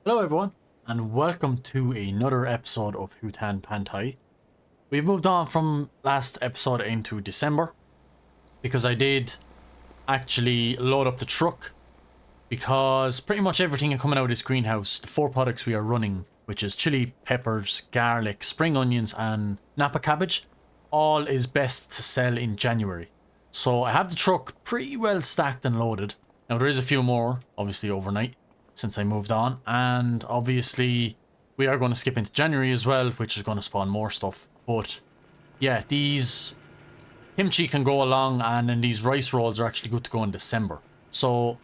Hello everyone, and welcome to another episode of Hutan Pantai. We've moved on from last episode into December, because I did actually load up the truck, because pretty much everything coming out of this greenhouse, the 4 products we are running, which is chili peppers, garlic, spring onions and Napa cabbage, all is best to sell in January. So I have the truck pretty well stacked and loaded. Now there is a few more, obviously overnight, since I moved on, and obviously we are going to skip into January as well, which is going to spawn more stuff. But yeah, these kimchi can go along, and then these rice rolls are actually good to go in December. So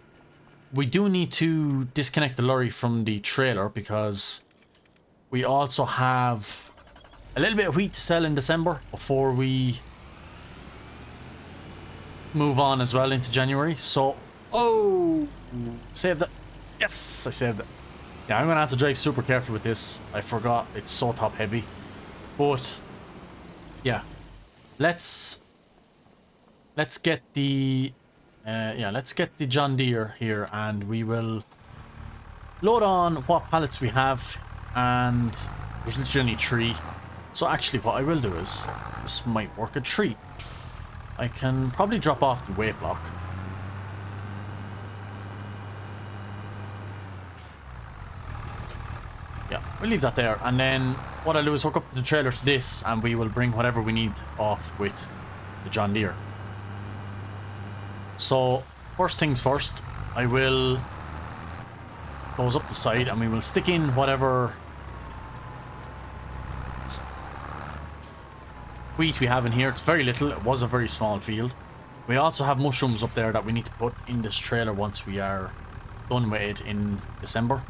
we do need to disconnect the lorry from the trailer, because we also have a little bit of wheat to sell in December before we move on as well into January. So save that. Yes, I saved it. Yeah, I'm going to have to drive super careful with this. I forgot it's so top heavy. But yeah, let's get the let's get the John Deere here, and we will load on what pallets we have. And there's literally only 3. So actually what I will do is, this might work a treat. I can probably drop off the weight block. Yeah, we'll leave that there, and then what I'll do is hook up to the trailer to this, and we will bring whatever we need off with the John Deere. So, first things first, I will close up the side, and we will stick in whatever wheat we have in here. It's very little, it was a very small field. We also have mushrooms up there that we need to put in this trailer once we are done with it in December.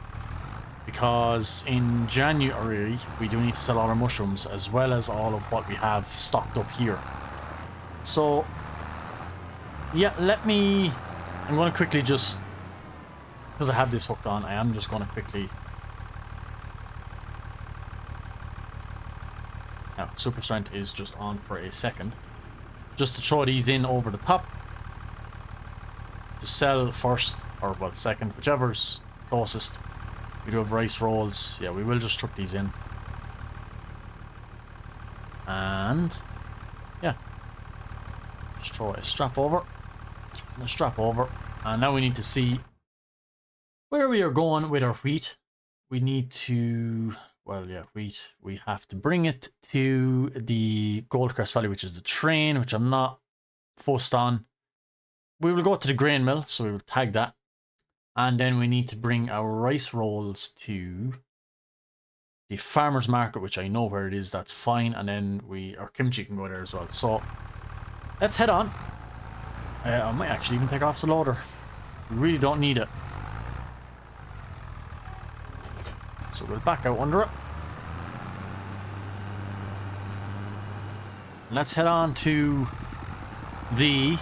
Because in January, we do need to sell all our mushrooms, as well as all of what we have stocked up here. So, yeah, I'm going to quickly just, because I have this hooked on, I am just going to quickly. Now, Super Strength is just on for a second. Just to throw these in over the top. To sell first, or well, second, whichever's closest. We do have rice rolls. Yeah, we will just chuck these in. And yeah, just throw a strap over. And a strap over. And now we need to see where we are going with our wheat. We need to, well, yeah, wheat. We have to bring it to the Goldcrest Valley, which is the train, which I'm not fussed on. We will go to the grain mill, so we will tag that. And then we need to bring our rice rolls to the farmer's market, which I know where it is. That's fine. And then our kimchi can go there as well. So let's head on. I might actually even take off the loader. We really don't need it. So we'll back out under it. Let's head on to the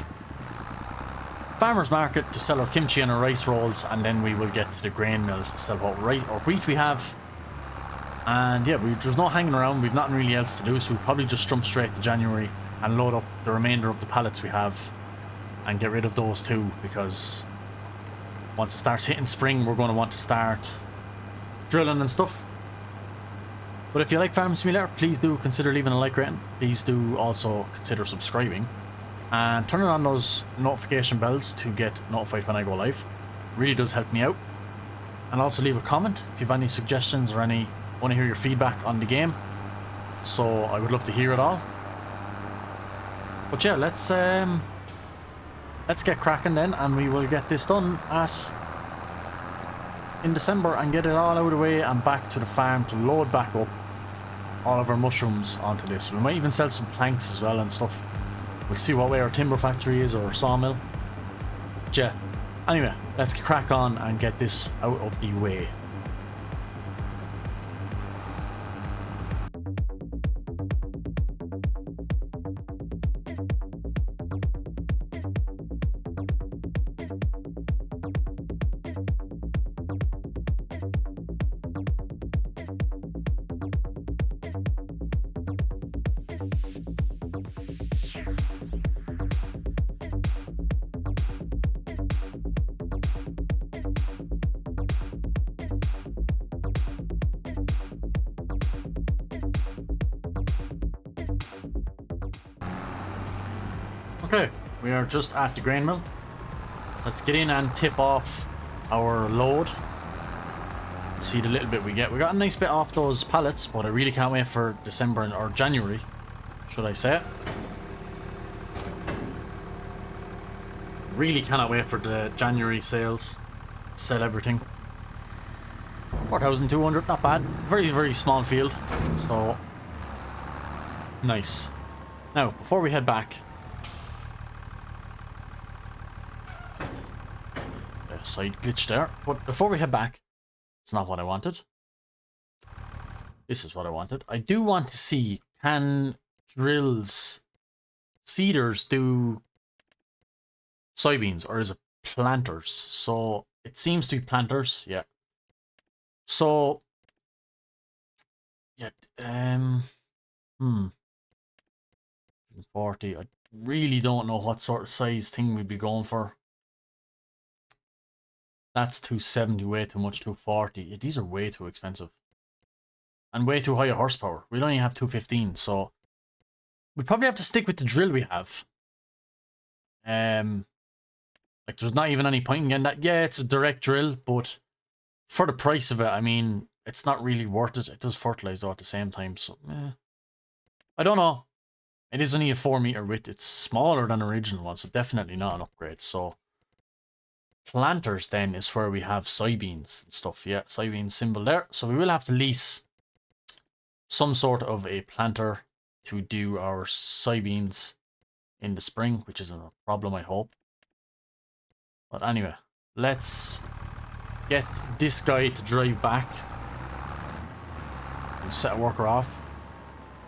farmer's market to sell our kimchi and our rice rolls, and then we will get to the grain mill to sell what wheat we have. And yeah, there's no hanging around. We've nothing really else to do, so we'll probably just jump straight to January and load up the remainder of the pallets we have and get rid of those too, because once it starts hitting spring, we're going to want to start drilling and stuff. But if you like Farm Simulator, please do consider leaving a like rating. Please do also consider subscribing. And turning on those notification bells to get notified when I go live. Really does help me out. And also leave a comment if you have any suggestions or want to hear your feedback on the game. So I would love to hear it all. But yeah, let's get cracking then, and we will get this done in December and get it all out of the way and back to the farm to load back up all of our mushrooms onto this. We might even sell some planks as well and stuff. We'll see what way our timber factory is, or our sawmill. But yeah, anyway, let's crack on and get this out of the way. Okay, we are just at the grain mill. Let's get in and tip off our load. See the little bit we get. We got a nice bit off those pallets, but I really can't wait for December or January, should I say it. Really cannot wait for the January sales. Sell everything. 4,200, not bad. Very, very small field. So, nice. Now, before we head back, a side glitch there. But before we head back, it's not what I wanted. This is what I wanted. I do want to see, can drills, seeders do soybeans, or is it planters? So it seems to be planters, yeah. So yeah, 40. I really don't know what sort of size thing we'd be going for. That's 270, way too much. 240. Yeah, these are way too expensive. And way too high a horsepower. We only have 215, so we'd probably have to stick with the drill we have. Like, there's not even any point in getting that. Yeah, it's a direct drill, but for the price of it, I mean, it's not really worth it. It does fertilize though at the same time, so I don't know. It is only a 4-meter width. It's smaller than the original one, so definitely not an upgrade. So planters then is where we have soybeans and stuff. Yeah, soybean symbol there. So we will have to lease some sort of a planter to do our soybeans in the spring, which isn't a problem, I hope. But anyway, let's get this guy to drive back. We'll set a worker off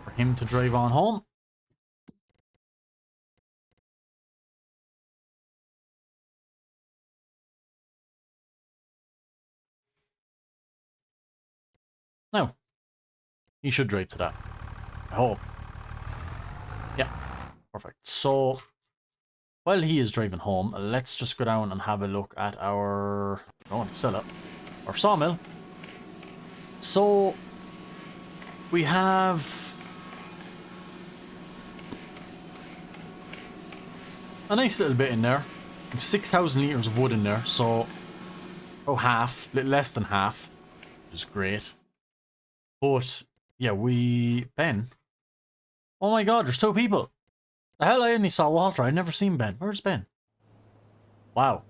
for him to drive on home. Now, he should drive to that. I hope. Yeah, perfect. So, while he is driving home, let's just go down and have a look at our... I want to sell it. Our sawmill. So, we have a nice little bit in there. We have 6,000 litres of wood in there, so... Oh, half. Less than half. Which is great. But, yeah, Ben. Oh my god, there's 2 people. The hell, I only saw Walter. I've never seen Ben. Where's Ben? Wow.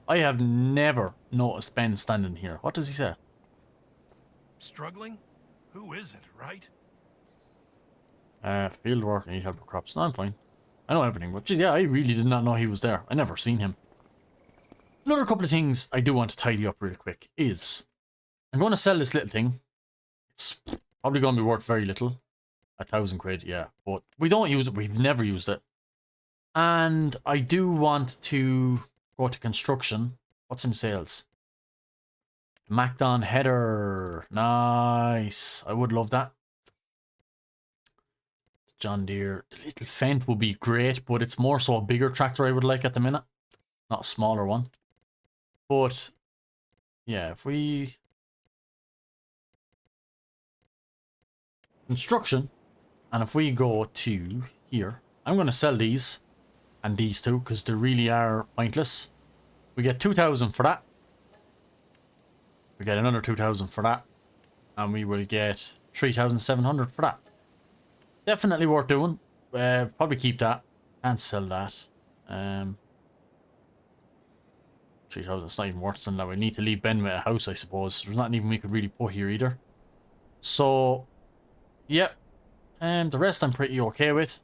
I have never noticed Ben standing here. What does he say? Struggling? Who isn't, right? Field work, I need help with crops. No, I'm fine. I know everything, but geez, yeah, I really did not know he was there. I never seen him. Another couple of things I do want to tidy up real quick is I'm going to sell this little thing. It's probably going to be worth very little. 1,000 quid, yeah. But we don't use it. We've never used it. And I do want to go to construction. What's in sales? Macdon header. Nice. I would love that. John Deere. The little Fendt would be great, but it's more so a bigger tractor I would like at the minute. Not a smaller one. But, yeah, if we... Construction. And if we go to here, I'm going to sell these and these two because they really are pointless. We get 2,000 for that. We get another 2,000 for that. And we will get 3,700 for that. Definitely worth doing. Probably keep that. Can't sell that. 3,000, it's not even worth it. Now we need to leave Ben with a house, I suppose. There's nothing even we could really put here either. So, yeah. The rest I'm pretty okay with.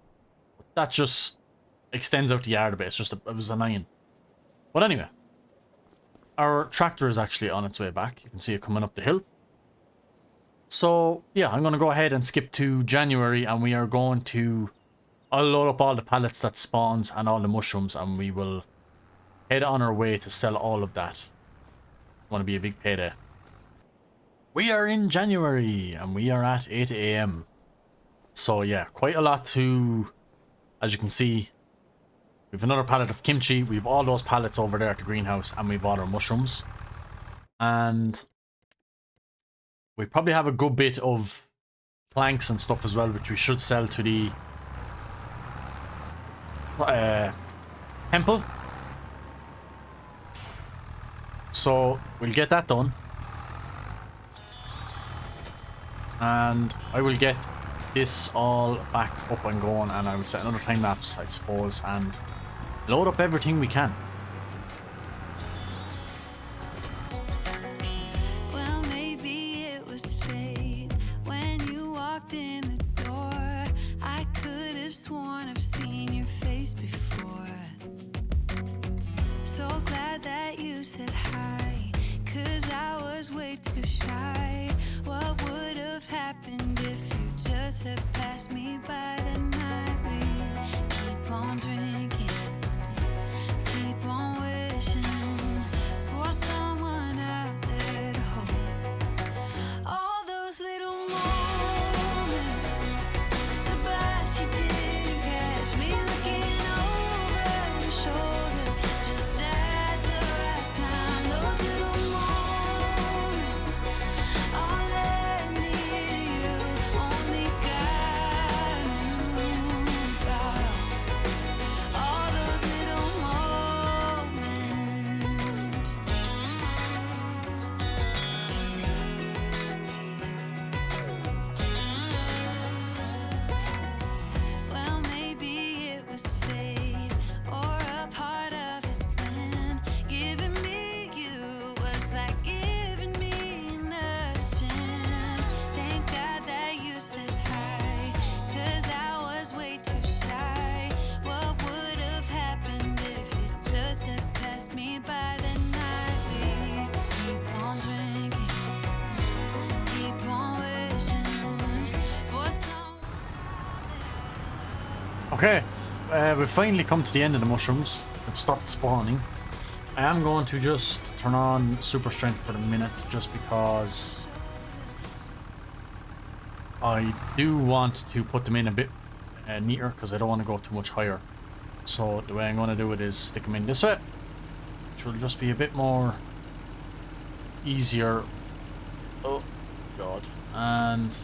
That just extends out the yard a bit. It's just, it was annoying. But anyway. Our tractor is actually on its way back. You can see it coming up the hill. So, yeah, I'm going to go ahead and skip to January. And we are going to... I'll load up all the pallets that spawns and all the mushrooms. And we will head on our way to sell all of that. Want to be a big payday. We are in January. And we are at 8 AM. So yeah, quite a lot to, as you can see, we have another pallet of kimchi, we have all those pallets over there at the greenhouse, and we have all our mushrooms. And we probably have a good bit of planks and stuff as well, which we should sell to the temple. So we'll get that done. And I will get this all back up and going, and I will set another time lapse, I suppose, and load up everything we can. Well, maybe it was fate when you walked in the door. I could have sworn I've seen your face before. So glad that you said hi, 'cause I was way too shy. What would have happened if you just had passed me by the night? We keep on drinking, keep on wishing for someone out there to hold. All those little moments, the bus you didn't catch me looking over your shoulder, just at the right time. Those little moments all led me to you. Only God knew about all those little moments. Well, maybe it was fate or a part of his plan. Giving me you was like giving me another chance. Thank God that you said hi, 'cause I was way too shy. What would have happened if you just had passed me by the night? We keep on drinking, keep on wishing for someone. Okay, we've finally come to the end of the mushrooms. They've stopped spawning. I am going to just turn on super strength for the minute, just because I do want to put them in a bit neater, because I don't want to go too much higher. So the way I'm going to do it is stick them in this way, which will just be a bit more easier. Oh god. And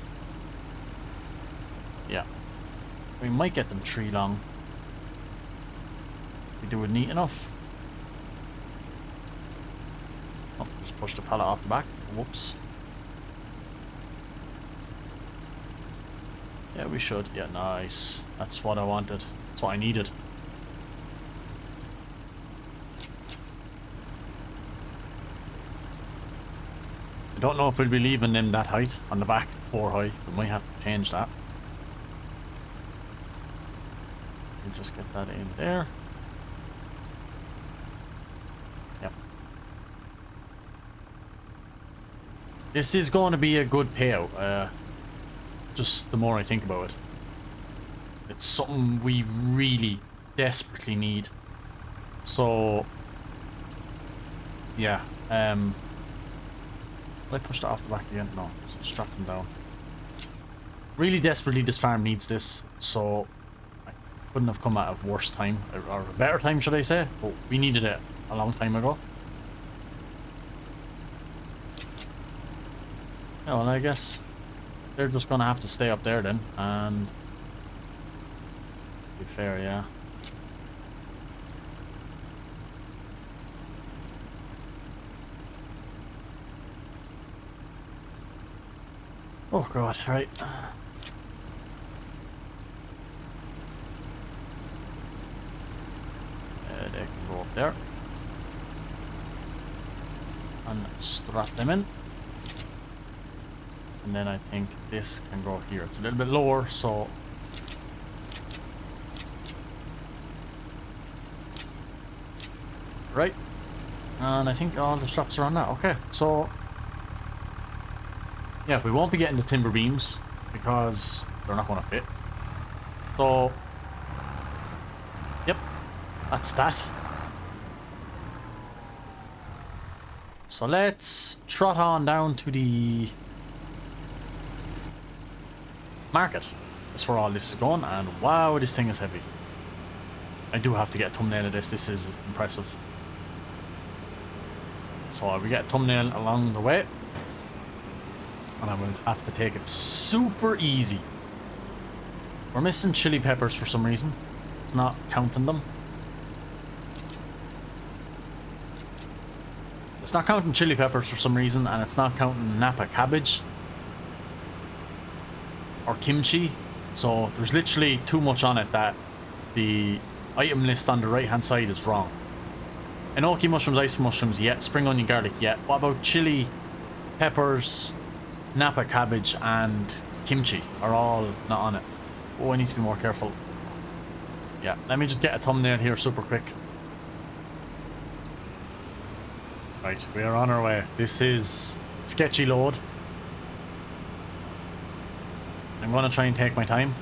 yeah, we might get them 3 long. We do it neat enough. Oh, just push the pallet off the back. Whoops. Yeah, we should. Yeah, nice. That's what I wanted. That's what I needed. I don't know if we'll be leaving them that height on the back or high. We might have to change that. We'll just get that in there. Yep. This is going to be a good payout. Just the more I think about it. It's something we really desperately need. So yeah. Will I push that off the back again? No. So strap them down. Really desperately this farm needs this. So I couldn't have come at a worse time. Or a better time, should I say. But we needed it a long time ago. Yeah, well, I guess they're just gonna have to stay up there then, and to be fair, yeah. Oh god, right. They can go up there. And strap them in. And then I think this can go here. It's a little bit lower, so right. And I think all the straps are on that. Okay, so yeah, we won't be getting the timber beams because they're not going to fit. So yep, that's that. So let's trot on down to the market. That's where all this is going, and wow, this thing is heavy. I do have to get a thumbnail of this. This is impressive. So we get a thumbnail along the way, and I will have to take it super easy. We're missing chili peppers for some reason. It's not counting them. It's not counting chili peppers for some reason, and it's not counting Napa cabbage or kimchi. So there's literally too much on it that the item list on the right hand side is wrong. Enoki mushrooms, ice mushrooms, yeah. Spring onion, garlic, yeah. What about chili peppers, Napa cabbage, and kimchi are all not on it. Oh, I need to be more careful. Yeah, let me just get a thumbnail here super quick. Right, we are on our way. This is sketchy load. I'm going to try and take my time.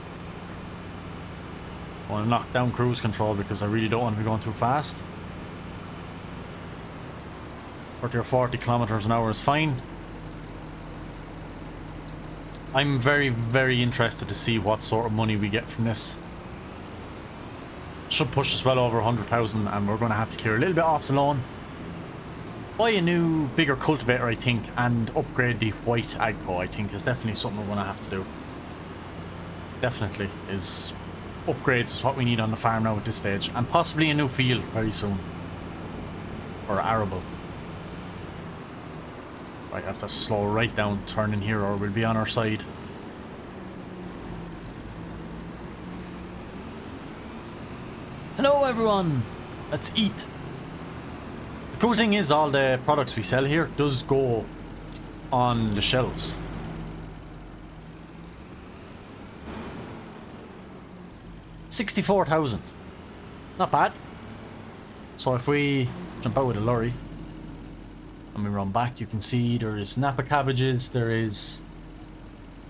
I want to knock down cruise control because I really don't want to be going too fast. 30 or 40 kilometers an hour is fine. I'm very, very interested to see what sort of money we get from this. Should push us well over 100,000, and we're going to have to clear a little bit off the loan. Buy a new, bigger cultivator, I think, and upgrade the white Agco, I think, is definitely something we're going to have to do. Definitely is. Upgrades is what we need on the farm now at this stage, and possibly a new field very soon. Or arable. Right, I have to slow right down, turn in here, or we'll be on our side. Hello everyone! Let's eat! The cool thing is all the products we sell here does go on the shelves. $64,000. Not bad. So if we jump out with a lorry and we run back, you can see there is Napa cabbages, there is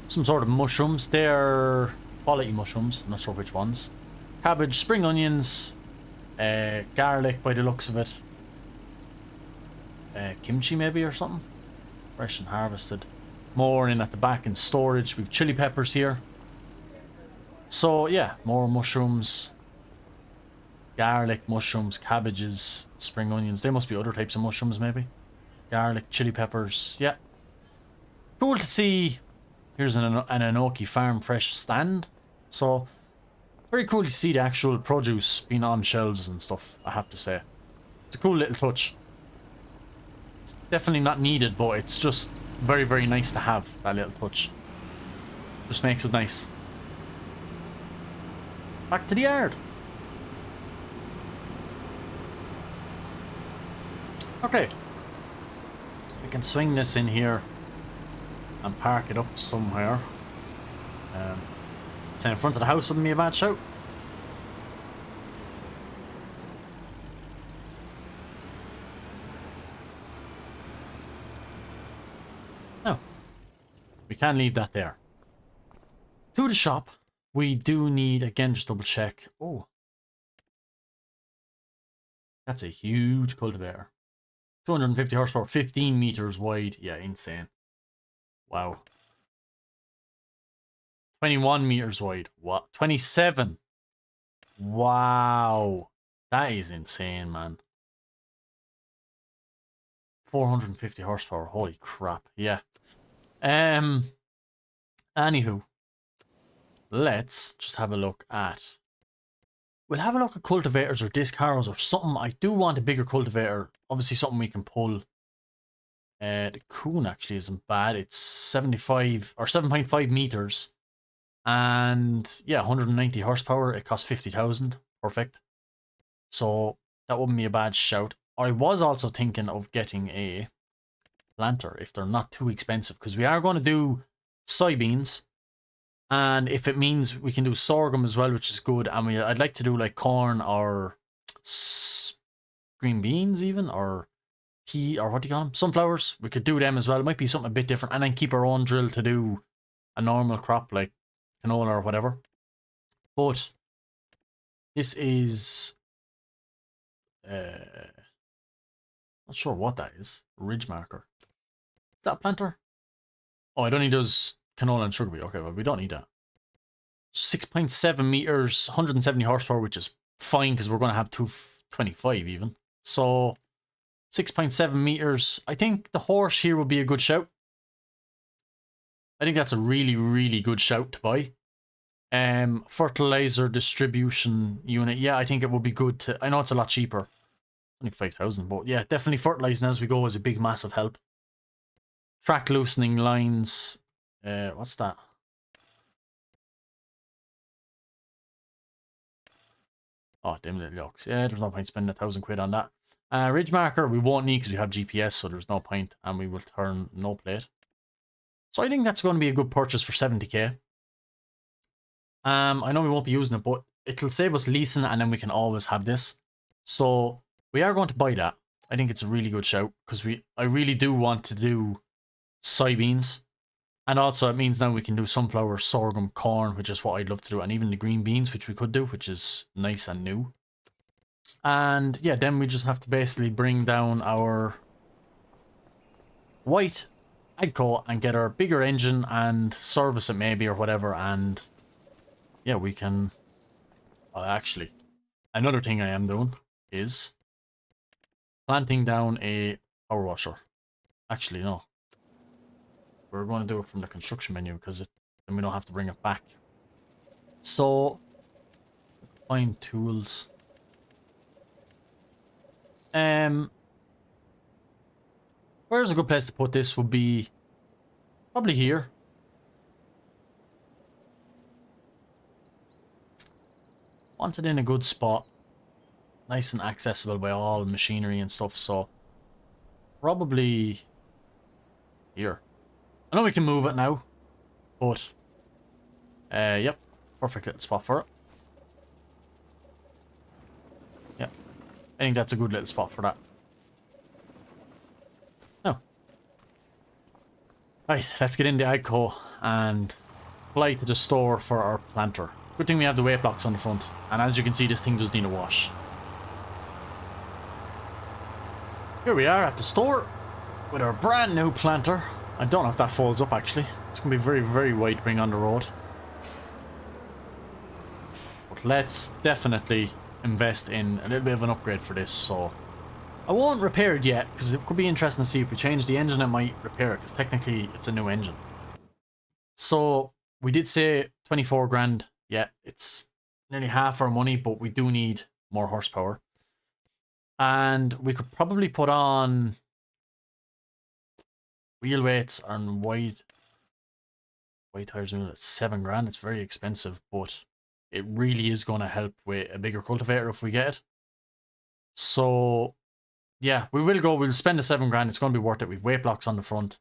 some sort of mushrooms. They're quality mushrooms, I'm not sure which ones. Cabbage, spring onions, garlic by the looks of it. Kimchi maybe or something. Fresh and harvested. More in at the back in storage. We've chili peppers here. So yeah, more mushrooms. Garlic, mushrooms, cabbages, spring onions. They must be other types of mushrooms maybe. Garlic, chili peppers, yeah. Cool to see. Here's an Enoki farm fresh stand. So very cool to see the actual produce being on shelves and stuff, I have to say. It's a cool little touch. It's definitely not needed, but it's just very, very nice to have that little touch. Just makes it nice. Back to the yard. Okay. We can swing this in here and park it up somewhere. Say in front of the house wouldn't be a bad shout. No. We can leave that there. To the shop. We do need, again, just double check. Oh. That's a huge cultivator. 250 horsepower, 15 meters wide. Yeah, insane. Wow. 21 meters wide. What? 27. Wow. That is insane, man. 450 horsepower. Holy crap. Yeah. Anywho. Let's just have a look at... We'll have a look at cultivators or disc harrows or something. I do want a bigger cultivator. Obviously something we can pull. The Kuhn actually isn't bad. It's 75 or 7.5 meters. And yeah, 190 horsepower. It costs 50,000. Perfect. So that wouldn't be a bad shout. I was also thinking of getting a planter if they're not too expensive, because we are going to do soybeans. And if it means we can do sorghum as well, which is good. And I'd like to do like corn or green beans even, or pea, or what do you call them? Sunflowers. We could do them as well. It might be something a bit different. And then keep our own drill to do a normal crop like canola or whatever. But this is... not sure what that is. Ridge marker. Is that a planter? Oh, it only does canola and sugar beet. Okay, well, we don't need that. 6.7 meters, 170 horsepower, which is fine because we're going to have 225 even. So 6.7 meters. I think the Horsch here would be a good shout. I think that's a really, really good shout to buy. Fertilizer distribution unit. Yeah, I think it would be good to... I know it's a lot cheaper. Only 5,000, but yeah, definitely fertilizing as we go is a big, massive help. Track loosening lines. What's that? Oh, dim little yokes. Yeah, there's no point spending 1,000 quid on that. Ridge marker, we won't need because we have GPS, so there's no point, and we will turn no plate. So I think that's going to be a good purchase for 70k. I know we won't be using it, but it'll save us leasing, and then we can always have this. So we are going to buy that. I think it's a really good shout, because I really do want to do soybeans. And also it means now we can do sunflower, sorghum, corn, which is what I'd love to do, and even the green beans, which we could do, which is nice and new. And yeah, then we just have to basically bring down our white AGCO and get our bigger engine and service it maybe or whatever, and yeah, we can... actually, another thing I am doing is planting down a power washer. Actually, no. We're going to do it from the construction menu because then we don't have to bring it back. So, find tools. Where's a good place to put this would be probably here. Want it in a good spot. Nice and accessible by all machinery and stuff, so probably here. I know we can move it now, but yep, perfect little spot for it. Yep, I think that's a good little spot for that. Oh. Right, let's get into AGCO and fly to the store for our planter. Good thing we have the weight blocks on the front, and as you can see, this thing does need a wash. Here we are at the store with our brand new planter. I don't know if that folds up actually. It's going to be very, very wide to bring on the road. But let's definitely invest in a little bit of an upgrade for this. So I won't repair it yet because it could be interesting to see if we change the engine. I might repair it because technically it's a new engine. So we did say 24 grand. Yeah, it's nearly half our money, but we do need more horsepower. And we could probably put on wheel weights and wide tires at 7 grand. It's very expensive, but it really is going to help with a bigger cultivator if we get it. So yeah, we'll spend the 7 grand. It's going to be worth it. We've weight blocks on the front,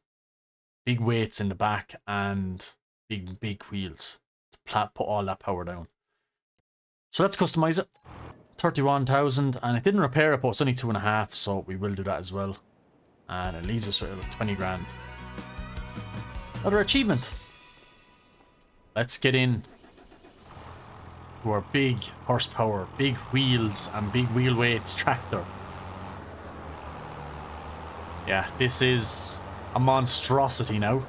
big weights in the back, and big wheels to put all that power down. So let's customize it. 31,000, and it didn't repair it, but it's only 2.5, so we will do that as well. And it leaves us with 20 grand. Another achievement. Let's get in to our big horsepower, big wheels, and big wheel weights tractor. Yeah, this is a monstrosity now.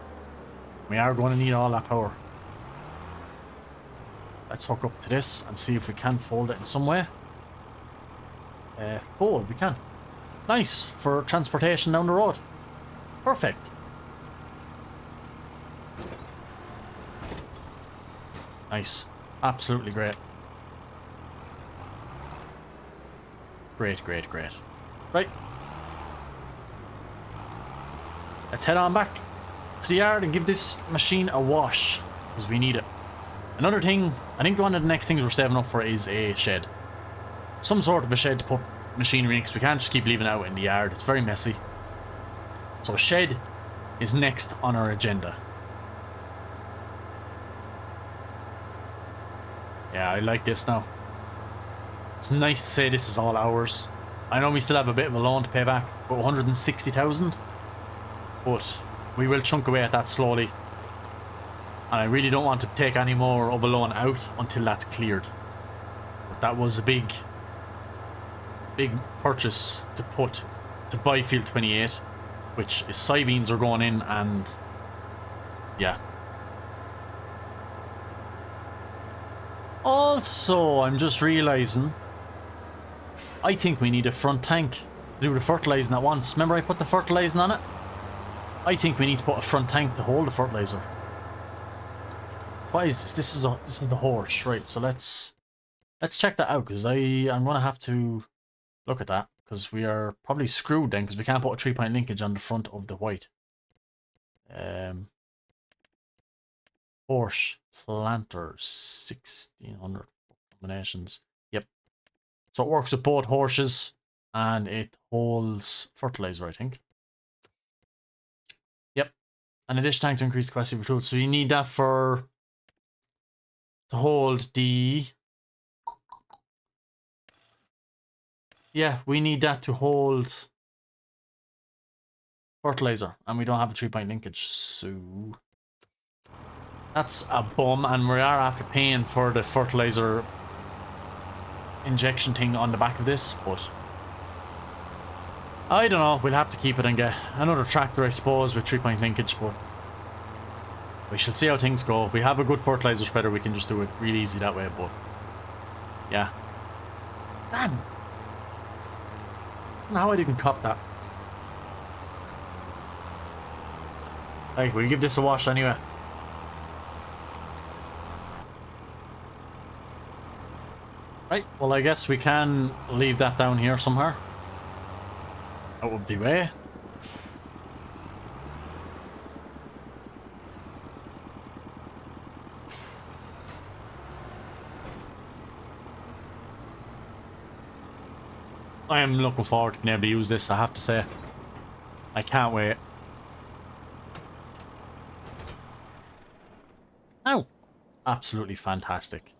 We are going to need all that power. Let's hook up to this and see if we can fold it in some way. Fold, we can. Nice, for transportation down the road. Perfect. Nice. Absolutely great. Great. Right. Let's head on back to the yard and give this machine a wash, because we need it. Another thing, I think one of the next things we're saving up for is a shed. Some sort of a shed to put machinery in, because we can't just keep leaving it out in the yard. It's very messy. So a shed is next on our agenda. Yeah, I like this now. It's nice to say this is all ours. I know we still have a bit of a loan to pay back, about 160,000. But we will chunk away at that slowly. And I really don't want to take any more of a loan out until that's cleared. But that was a big purchase to buy Field 28, which is soybeans are going in, and yeah. Also, I'm just realizing, I think we need a front tank to do the fertilizing at once. Remember I put the fertilizing on it? I think we need to put a front tank to hold the fertilizer. What is this? This is the Horsch, right? So let's check that out, because I'm gonna have to look at that, because we are probably screwed then, because we can't put a 3-point linkage on the front of the white. Horsch planter 1600 combinations. Yep. So it works with both Horsches, and it holds fertilizer, I think. Yep. An addition tank to increase the capacity of your tools. So you need that to hold the... Yeah, we need that to hold fertilizer, and we don't have a 3-point linkage, so that's a bum. And we are after paying for the fertilizer injection thing on the back of this, but I don't know. We'll have to keep it and get another tractor, I suppose, with 3-point linkage, but we shall see how things go. We have a good fertilizer spreader. We can just do it real easy that way, but yeah. Damn. I don't know how I didn't cop that. Hey, we'll give this a wash anyway. Right, well, I guess we can leave that down here somewhere. Out of the way. I am looking forward to being able to use this, I have to say. I can't wait. Oh, absolutely fantastic.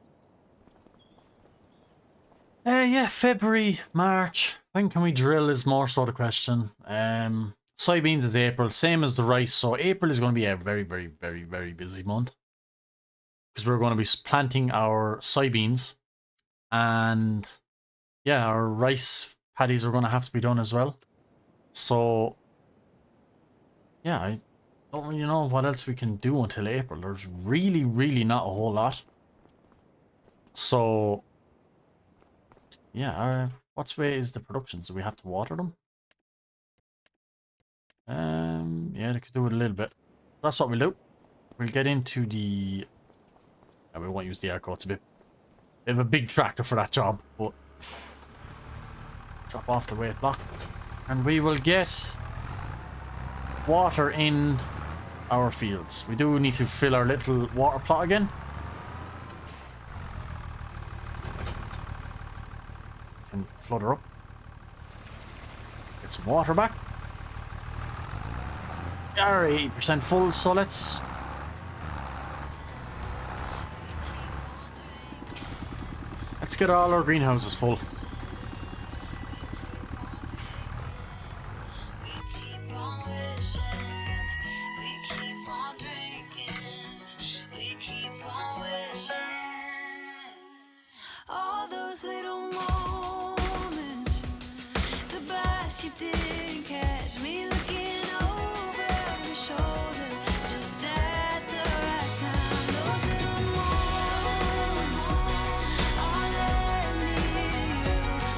Yeah, February, March. When can we drill is more so the question. Soybeans is April, same as the rice. So April is going to be a very, very, very, very busy month, because we're going to be planting our soybeans, and yeah, our rice paddies are going to have to be done as well. So yeah, I don't really know what else we can do until April. There's really, really not a whole lot. So yeah, what's way is the production? So we have to water them. Yeah, they could do it a little bit. That's what we'll do. We'll get into the... we won't use the air coat. It's a bit of a big tractor for that job, but drop off the weight block, and we will get water in our fields. We do need to fill our little water plot again. Can flood her up. Get some water back. We are 80% full, so let's get all our greenhouses full. All those little moments, the bus you didn't catch me looking over your shoulder, just at the right time. Those little moments all led me to you,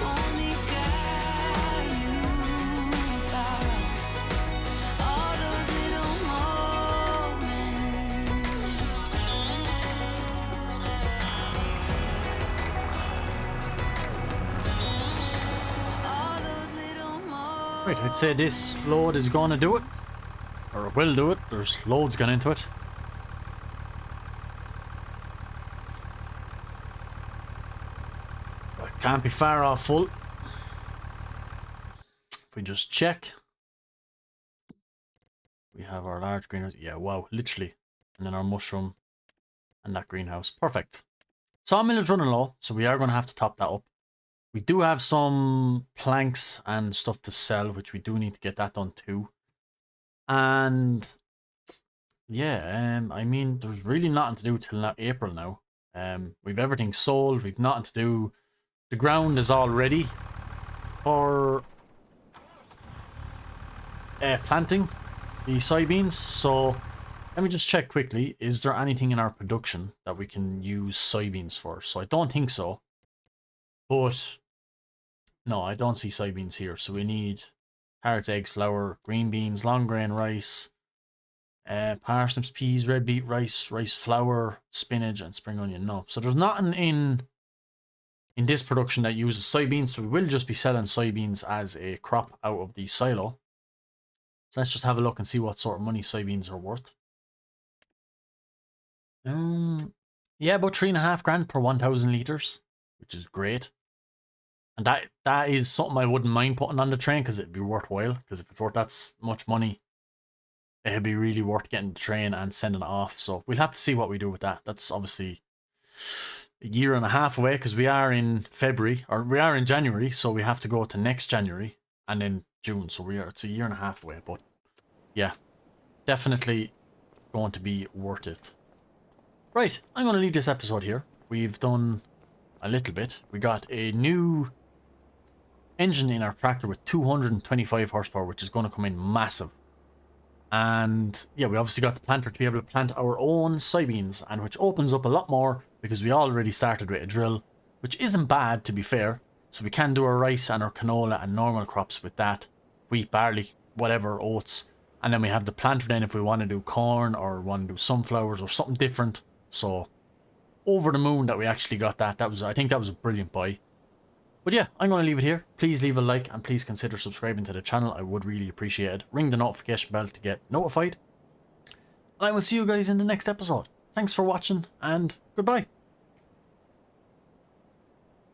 only God knew about. All those little moments. All those little moments. Right, I'd say this load is gonna do it. Or it will do it. There's loads gone into it. But it can't be far off full. If we just check. We have our large greenhouse. Yeah, wow, literally. And then our mushroom and that greenhouse. Perfect. Sawmill is running low, so we are going to have to top that up. We do have some planks and stuff to sell, which we do need to get that done too. And yeah, I mean, there's really nothing to do till April now. We've everything sold. We've nothing to do. The ground is all ready for planting the soybeans. So let me just check quickly. Is there anything in our production that we can use soybeans for? So I don't think so. But no, I don't see soybeans here. So we need carrots, eggs, flour, green beans, long grain rice, Parsnips, peas, red beet, rice, rice flour, spinach, and spring onion. No. So there's nothing in this production that uses soybeans. So we will just be selling soybeans as a crop out of the silo. So let's just have a look and see what sort of money soybeans are worth. Yeah, about 3.5 grand per 1,000 liters, which is great. And that is something I wouldn't mind putting on the train because it'd be worthwhile. Because if it's worth that much money, it'd be really worth getting the train and sending it off. So we'll have to see what we do with that. That's obviously a year and a half away because we are in February, or we are in January. So we have to go to next January and then June. So it's a year and a half away. But yeah, definitely going to be worth it. Right, I'm going to leave this episode here. We've done a little bit. We got a new engine in our tractor with 225 horsepower, which is going to come in massive. And yeah, we obviously got the planter to be able to plant our own soybeans, and which opens up a lot more because we already started with a drill, which isn't bad to be fair. So we can do our rice and our canola and normal crops with that. Wheat, barley, whatever, oats. And then we have the planter then if we want to do corn or want to do sunflowers or something different. So, over the moon that we actually got that. I think that was a brilliant buy. But yeah, I'm going to leave it here. Please leave a like and please consider subscribing to the channel. I would really appreciate it. Ring the notification bell to get notified. And I will see you guys in the next episode. Thanks for watching and goodbye.